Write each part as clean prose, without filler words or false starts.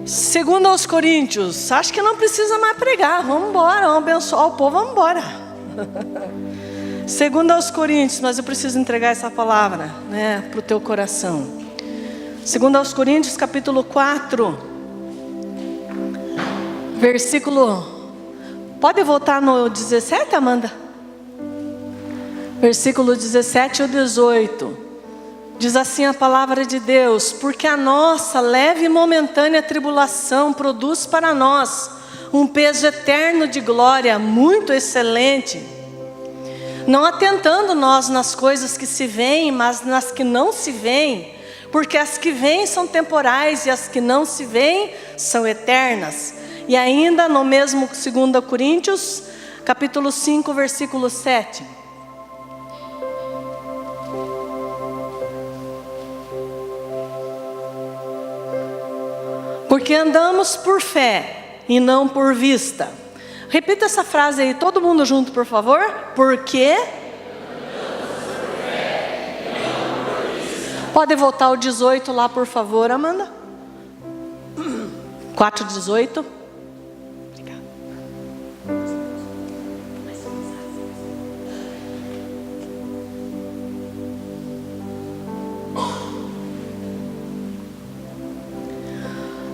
Segundo aos Coríntios, acho que não precisa mais pregar, vamos embora, vamos abençoar o povo, vamos embora. Segundo aos Coríntios, mas eu preciso entregar essa palavra, né, para o teu coração. Segundo aos Coríntios, capítulo 4, versículo, pode voltar no 17, Amanda? Versículo 17 ou 18, diz assim a palavra de Deus: porque a nossa leve e momentânea tribulação produz para nós um peso eterno de glória muito excelente, não atentando nós nas coisas que se veem, mas nas que não se veem, porque as que veem são temporais e as que não se veem são eternas. E ainda no mesmo 2 Coríntios, capítulo 5, versículo 7. Porque andamos por fé e não por vista. Repita essa frase aí, todo mundo junto, por favor. Porque pode voltar o 18 lá, por favor, Amanda. 4:18.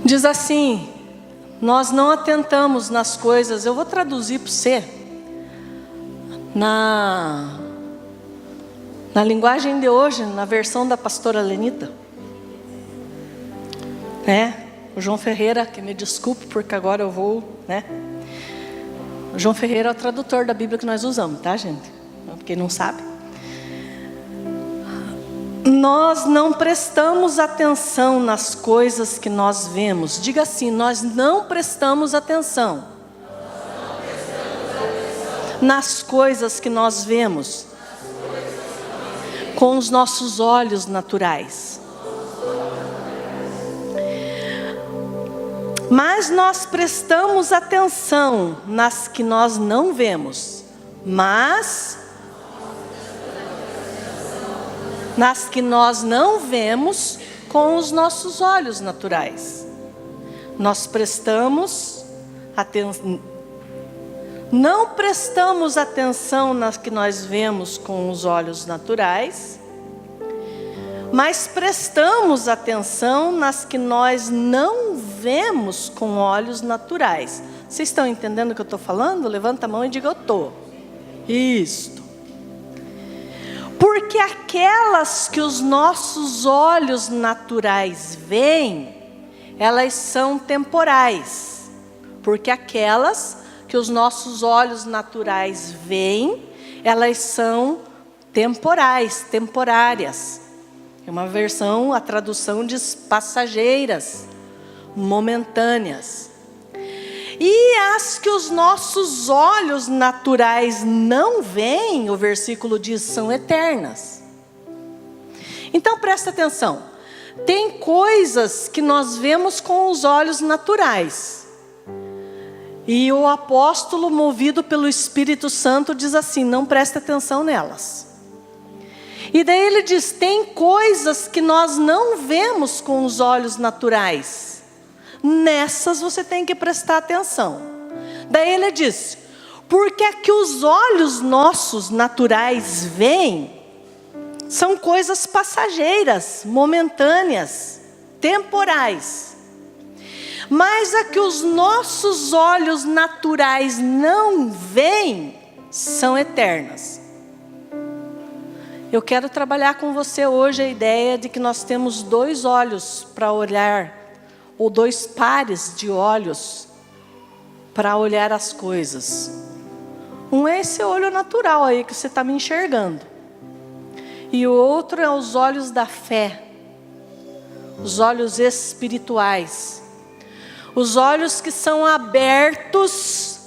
Diz assim: nós não atentamos nas coisas, eu vou traduzir para você, na linguagem de hoje, na versão da pastora Lenita. O João Ferreira, que me desculpe, porque agora eu vou, O João Ferreira é o tradutor da Bíblia que nós usamos, tá, gente? Quem não sabe. Nós não prestamos atenção nas coisas que nós vemos. Diga assim: nós não prestamos atenção nas coisas que nós vemos com os nossos olhos naturais. Mas nós prestamos atenção nas que nós não vemos, mas nas que nós não vemos com os nossos olhos naturais. Nós prestamos atenção, não prestamos atenção nas que nós vemos com os olhos naturais, mas prestamos atenção nas que nós não vemos com olhos naturais. Vocês estão entendendo o que eu estou falando? Levanta a mão e diga: eu estou. Isto. Porque aquelas que os nossos olhos naturais veem, elas são temporais. Porque aquelas que os nossos olhos naturais veem, elas são temporais, temporárias. É uma versão, a tradução diz passageiras, momentâneas. E as que os nossos olhos naturais não veem, o versículo diz, são eternas. Então presta atenção. Tem coisas que nós vemos com os olhos naturais. E o apóstolo, movido pelo Espírito Santo, diz assim: não presta atenção nelas. E daí ele diz: tem coisas que nós não vemos com os olhos naturais. Nessas você tem que prestar atenção. Daí ele diz: porque é que os olhos nossos naturais veem, são coisas passageiras, momentâneas, temporais. Mas a que os nossos olhos naturais não veem, são eternas. Eu quero trabalhar com você hoje a ideia de que nós temos dois olhos para olhar, ou dois pares de olhos para olhar as coisas. Um é esse olho natural aí que você está me enxergando. E o outro é os olhos da fé, os olhos espirituais. Os olhos que são abertos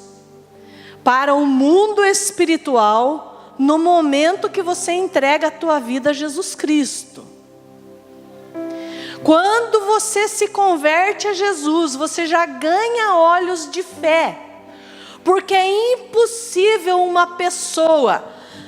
para o mundo espiritual no momento que você entrega a tua vida a Jesus Cristo. Quando você se converte a Jesus, você já ganha olhos de fé. Porque é impossível uma pessoa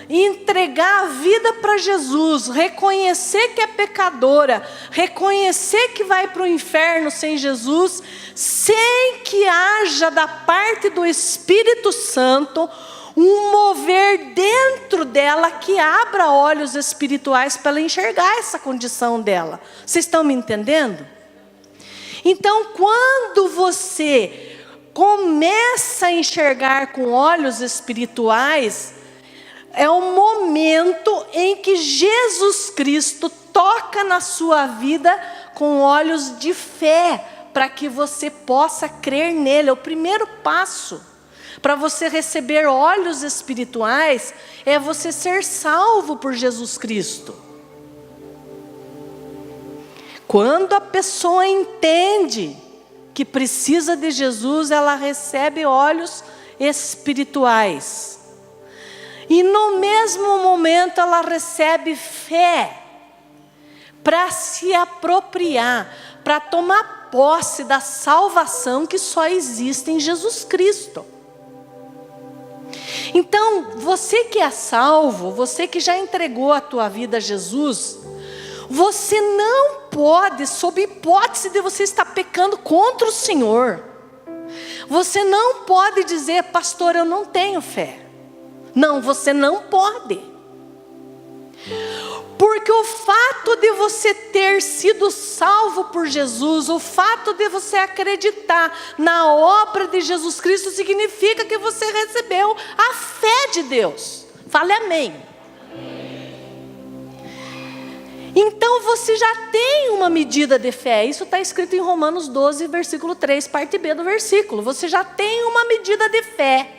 entregar a vida para Jesus, reconhecer que é pecadora, reconhecer que vai para o inferno sem Jesus, sem que haja da parte do Espírito Santo um mover dentro dela que abra olhos espirituais para ela enxergar essa condição dela. Vocês estão me entendendo? Então, quando você começa a enxergar com olhos espirituais, é o momento em que Jesus Cristo toca na sua vida com olhos de fé, para que você possa crer nele. É o primeiro passo para você receber olhos espirituais, é você ser salvo por Jesus Cristo. Quando a pessoa entende que precisa de Jesus, ela recebe olhos espirituais. E no mesmo momento ela recebe fé para se apropriar, para tomar posse da salvação que só existe em Jesus Cristo. Então, você que é salvo, você que já entregou a tua vida a Jesus, você não pode, sob hipótese de você estar pecando contra o Senhor, você não pode dizer: pastor, eu não tenho fé. Não, você não pode. Porque o fato de você ter sido salvo por Jesus, o fato de você acreditar na obra de Jesus Cristo, significa que você recebeu a fé de Deus. Fale amém. Então você já tem uma medida de fé. Isso está escrito em Romanos 12, versículo 3, parte B do versículo. Você já tem uma medida de fé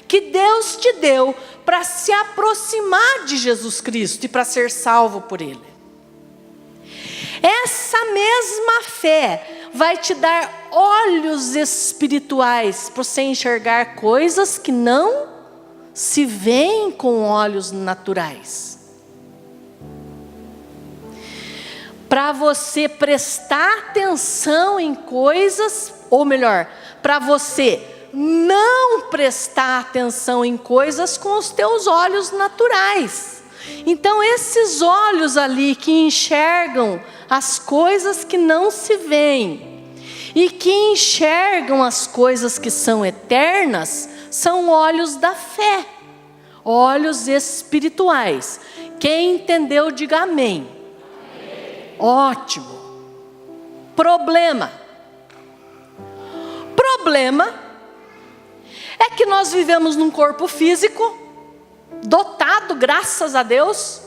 que Deus te deu para se aproximar de Jesus Cristo e para ser salvo por Ele. Essa mesma fé vai te dar olhos espirituais para você enxergar coisas que não se veem com olhos naturais. Para você prestar atenção em coisas, ou melhor, para você não prestar atenção em coisas com os teus olhos naturais. Então esses olhos ali que enxergam as coisas que não se veem e que enxergam as coisas que são eternas, são olhos da fé, olhos espirituais. Quem entendeu, diga amém. Ótimo. Problema é que nós vivemos num corpo físico, dotado, graças a Deus,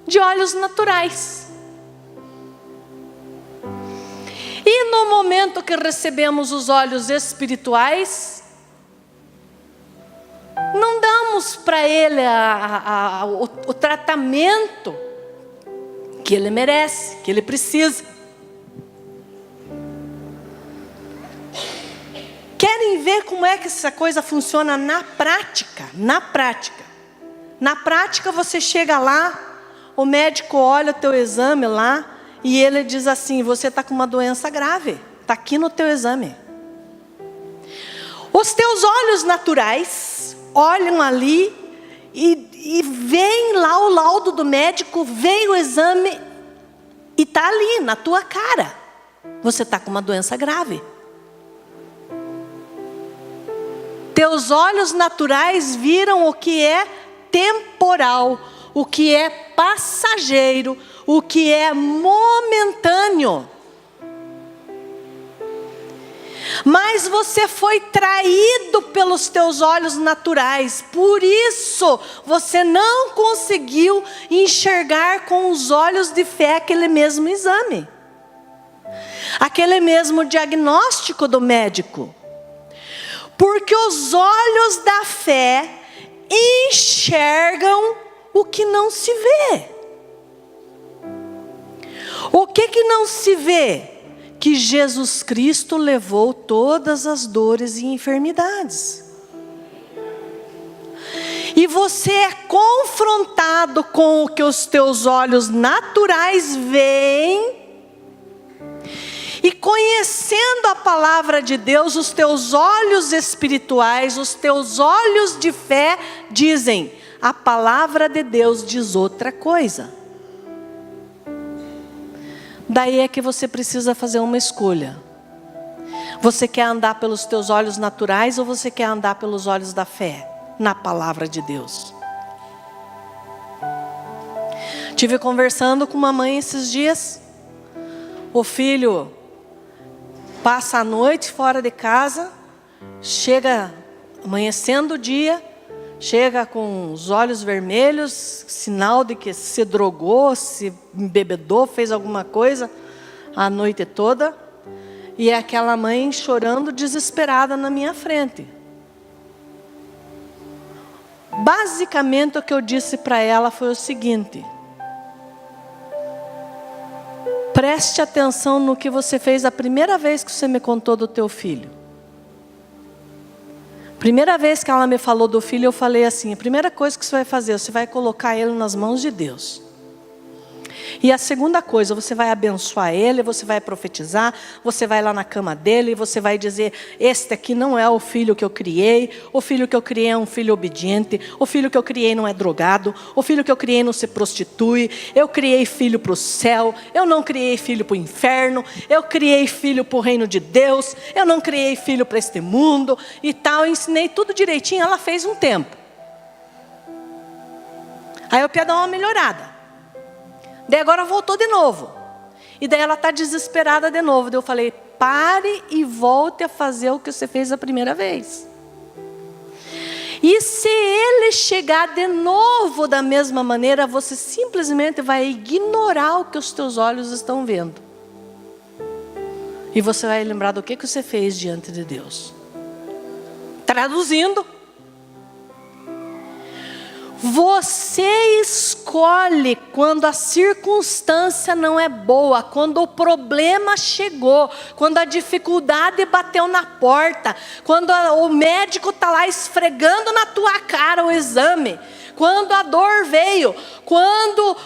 de olhos naturais. E no momento que recebemos os olhos espirituais, não damos para ele o tratamento que ele merece, que ele precisa. Querem ver como é que essa coisa funciona na prática? Na prática. Na prática você chega lá, o médico olha o teu exame lá e ele diz assim: você está com uma doença grave, está aqui no teu exame. Os teus olhos naturais olham ali e vem lá o laudo do médico, vem o exame e está ali na tua cara: você está com uma doença grave. Teus olhos naturais viram o que é temporal, o que é passageiro, o que é momentâneo. Mas você foi traído pelos teus olhos naturais, por isso você não conseguiu enxergar com os olhos de fé aquele mesmo exame, aquele mesmo diagnóstico do médico. Porque os olhos da fé enxergam o que não se vê. O que não se vê? Que Jesus Cristo levou todas as dores e enfermidades. E você é confrontado com o que os teus olhos naturais veem. E conhecendo a palavra de Deus, os teus olhos espirituais, os teus olhos de fé dizem: a palavra de Deus diz outra coisa. Daí é que você precisa fazer uma escolha. Você quer andar pelos teus olhos naturais ou você quer andar pelos olhos da fé, na palavra de Deus? Tive conversando com uma mãe esses dias. O filho passa a noite fora de casa, chega amanhecendo o dia, chega com os olhos vermelhos, sinal de que se drogou, se embebedou, fez alguma coisa a noite toda. E é aquela mãe chorando desesperada na minha frente. Basicamente o que eu disse para ela foi o seguinte: preste atenção no que você fez a primeira vez que você me contou do teu filho. Primeira vez que ela me falou do filho, eu falei assim: a primeira coisa que você vai fazer, você vai colocar ele nas mãos de Deus. E a segunda coisa, você vai abençoar ele, você vai profetizar, você vai lá na cama dele, você vai dizer: este aqui não é o filho que eu criei, o filho que eu criei é um filho obediente, o filho que eu criei não é drogado, o filho que eu criei não se prostitui, eu criei filho para o céu, eu não criei filho para o inferno, eu criei filho para o reino de Deus, eu não criei filho para este mundo e tal. Eu ensinei tudo direitinho, ela fez um tempo. Aí eu quero dar uma melhorada. Daí agora voltou de novo. E daí ela está desesperada de novo. Daí eu falei: pare e volte a fazer o que você fez a primeira vez. E se ele chegar de novo da mesma maneira, você simplesmente vai ignorar o que os teus olhos estão vendo. E você vai lembrar do que você fez diante de Deus. Traduzindo, você escolhe quando a circunstância não é boa, quando o problema chegou, quando a dificuldade bateu na porta, quando o médico está lá esfregando na tua cara o exame, quando a dor veio, quando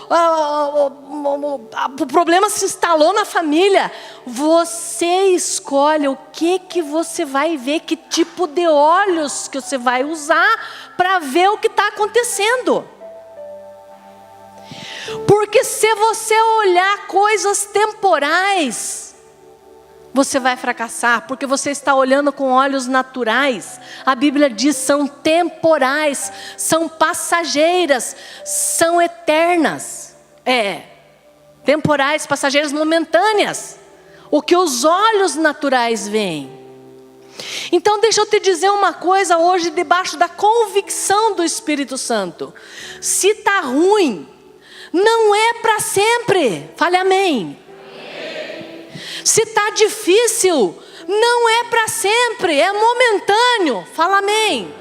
o problema se instalou na família. Você escolhe o que você vai ver, que tipo de olhos que você vai usar para ver o que está acontecendo. Porque se você olhar coisas temporais, você vai fracassar, porque você está olhando com olhos naturais. A Bíblia diz: são temporais, são passageiras, são eternas. Temporais, passageiras, momentâneas. O que os olhos naturais veem. Então deixa eu te dizer uma coisa hoje, debaixo da convicção do Espírito Santo. Se está ruim, não é para sempre. Fale amém. Se está difícil, não é para sempre, é momentâneo. Fala amém.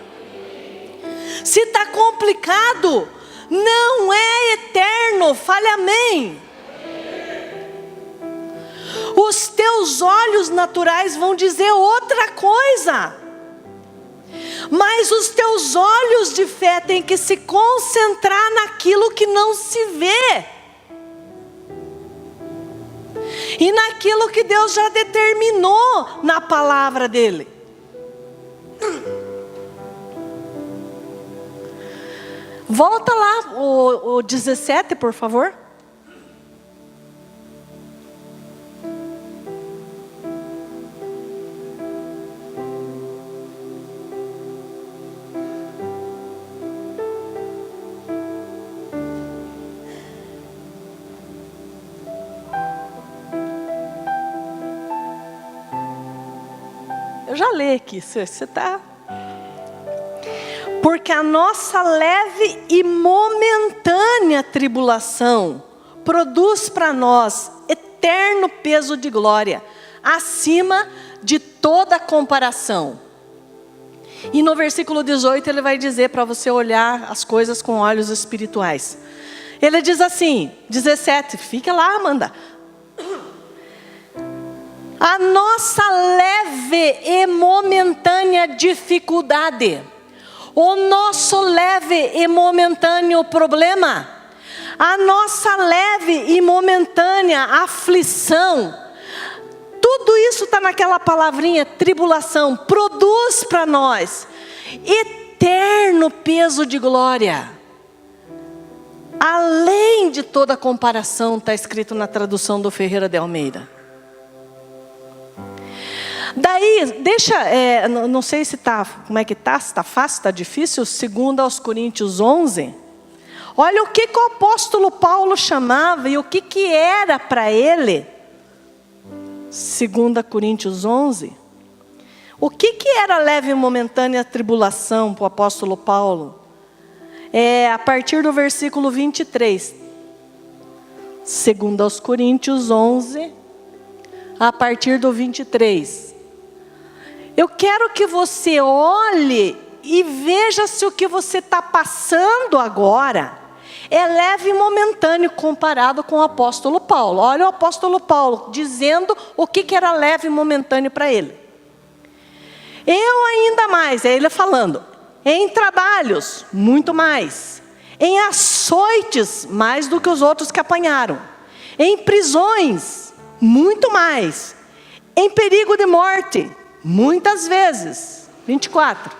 Se está complicado, não é eterno. Fale amém. Os teus olhos naturais vão dizer outra coisa. Mas os teus olhos de fé têm que se concentrar naquilo que não se vê. E naquilo que Deus já determinou na palavra dele. Volta lá, o 17, por favor. Eu já li aqui, você está... Porque a nossa leve e momentânea tribulação produz para nós eterno peso de glória, acima de toda comparação. E no versículo 18 ele vai dizer para você olhar as coisas com olhos espirituais. Ele diz assim, 17, fica lá, Amanda. A nossa leve e momentânea dificuldade, o nosso leve e momentâneo problema, a nossa leve e momentânea aflição, tudo isso está naquela palavrinha tribulação, produz para nós eterno peso de glória. além de toda comparação, está escrito na tradução do Ferreira de Almeida. Daí, não sei se está, como é que está, se está fácil, está difícil, 2 Coríntios 11. Olha o que o apóstolo Paulo chamava e o que era para ele. 2 Coríntios 11. O que era leve e momentânea tribulação para o apóstolo Paulo? A partir do versículo 23. 2 Coríntios 11, a partir do 23. Eu quero que você olhe e veja se o que você está passando agora é leve e momentâneo comparado com o apóstolo Paulo. Olha o apóstolo Paulo dizendo o que era leve e momentâneo para ele. Eu ainda mais, é ele falando, em trabalhos, muito mais. Em açoites, mais do que os outros que apanharam. Em prisões, muito mais. Em perigo de morte, muitas vezes. 24.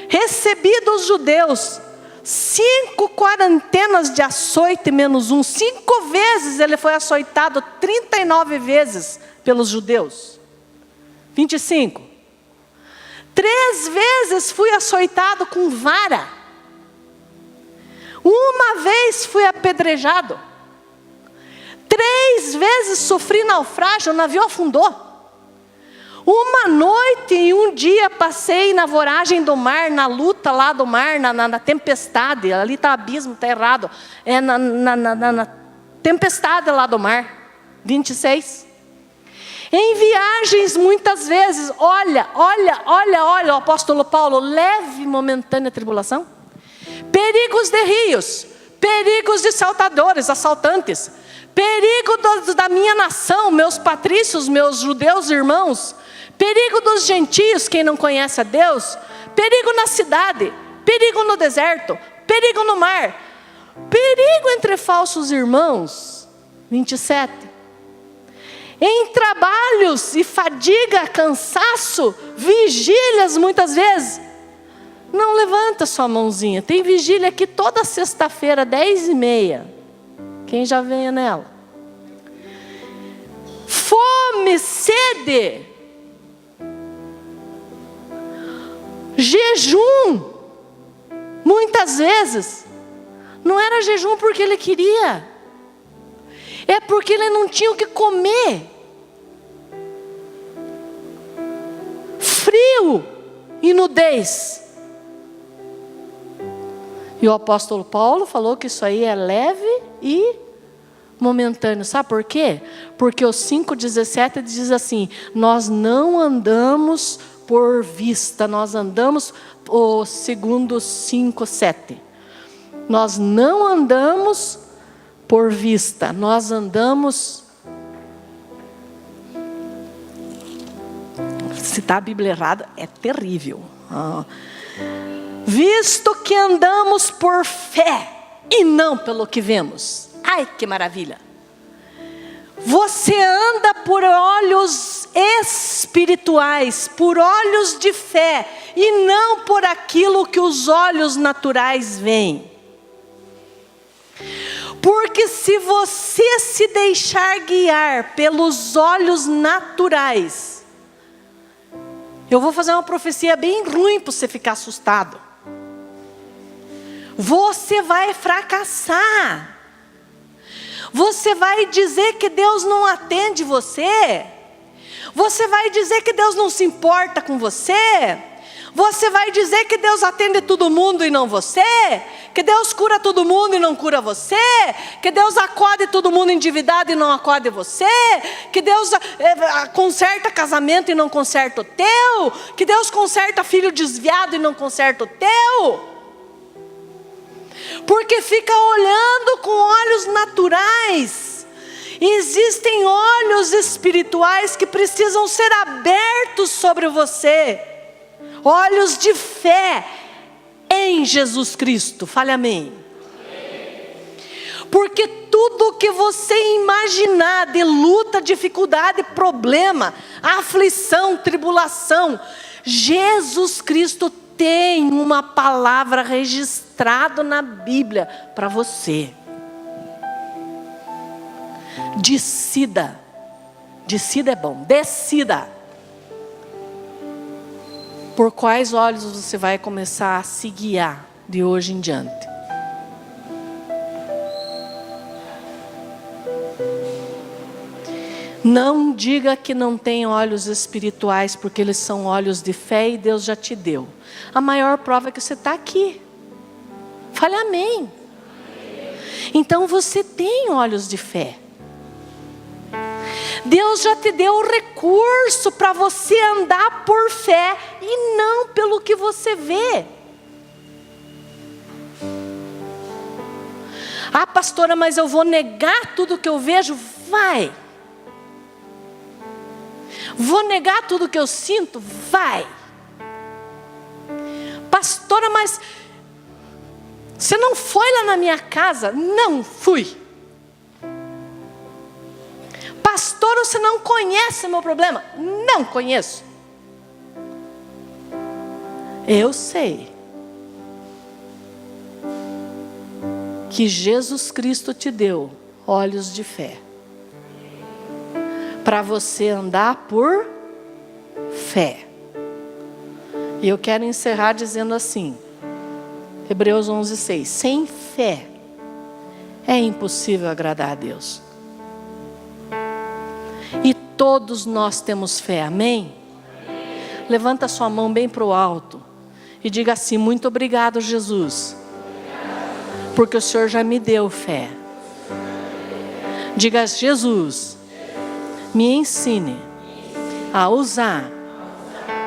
Recebi dos judeus 5 quarentenas de açoite menos 1. 5 vezes ele foi açoitado, 39 vezes pelos judeus. 25. 3 vezes fui açoitado com vara. 1 vez fui apedrejado. 3 vezes sofri naufrágio, o navio afundou. 1 noite e 1 dia passei na voragem do mar, na luta lá do mar, na tempestade. Ali está o abismo, está errado. Na tempestade lá do mar. 26. Em viagens muitas vezes, olha, o apóstolo Paulo, leve e momentânea tribulação. Perigos de rios, perigos de assaltantes, perigo da minha nação, meus patrícios, meus judeus irmãos, perigo dos gentios, quem não conhece a Deus, perigo na cidade, perigo no deserto, perigo no mar, perigo entre falsos irmãos. 27. Em trabalhos e fadiga, cansaço, vigílias muitas vezes. Não levanta sua mãozinha. Tem vigília aqui toda sexta-feira, 10h30. Quem já veio nela? Fome, sede. Jejum. Muitas vezes. Não era jejum porque ele queria. É porque ele não tinha o que comer. Frio e nudez. E o apóstolo Paulo falou que isso aí é leve e momentâneo. Sabe por quê? Porque o 5,17 diz assim: nós não andamos por vista, nós andamos, o segundo 5,7. Nós não andamos por vista, nós andamos. Citar a Bíblia errada é terrível. Visto que andamos por fé e não pelo que vemos. Ai, que maravilha! Você anda por olhos espirituais, por olhos de fé, e não por aquilo que os olhos naturais veem. Porque se você se deixar guiar pelos olhos naturais, eu vou fazer uma profecia bem ruim para você ficar assustado. Você vai fracassar. Você vai dizer que Deus não atende você. Você vai dizer que Deus não se importa com você. Você vai dizer que Deus atende todo mundo e não você. Que Deus cura todo mundo e não cura você. Que Deus acode todo mundo endividado e não acode você. Que Deus conserta casamento e não conserta o teu. Que Deus conserta filho desviado e não conserta o teu. Porque fica olhando com olhos naturais. Existem olhos espirituais que precisam ser abertos sobre você. Olhos de fé em Jesus Cristo. Fale amém. Porque tudo que você imaginar de luta, dificuldade, problema, aflição, tribulação, Jesus Cristo tem uma palavra registrada na Bíblia para você. Decida. Decida é bom. Decida. Por quais olhos você vai começar a se guiar de hoje em diante? Não diga que não tem olhos espirituais, porque eles são olhos de fé e Deus já te deu. A maior prova é que você está aqui. Fale amém. Então você tem olhos de fé. Deus já te deu o recurso para você andar por fé e não pelo que você vê. Ah, pastora, mas eu vou negar tudo que eu vejo? Vai. Vou negar tudo que eu sinto? Vai. Pastora, mas você não foi lá na minha casa? Não fui. Pastora, você não conhece o meu problema? Não conheço. Eu sei que Jesus Cristo te deu olhos de fé para você andar por fé. E eu quero encerrar dizendo assim, Hebreus 11:6, sem fé é impossível agradar a Deus. E todos nós temos fé, amém? Levanta sua mão bem para o alto e diga assim, muito obrigado, Jesus, porque o Senhor já me deu fé. Diga, Jesus, me ensine a usar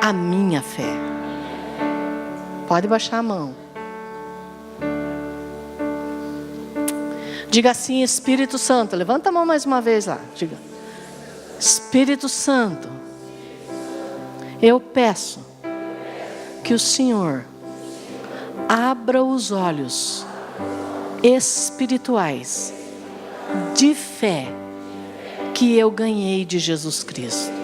a minha fé. Pode baixar a mão. Diga assim, Espírito Santo, levanta a mão mais uma vez lá. Diga, Espírito Santo, eu peço que o Senhor abra os olhos espirituais de fé que eu ganhei de Jesus Cristo.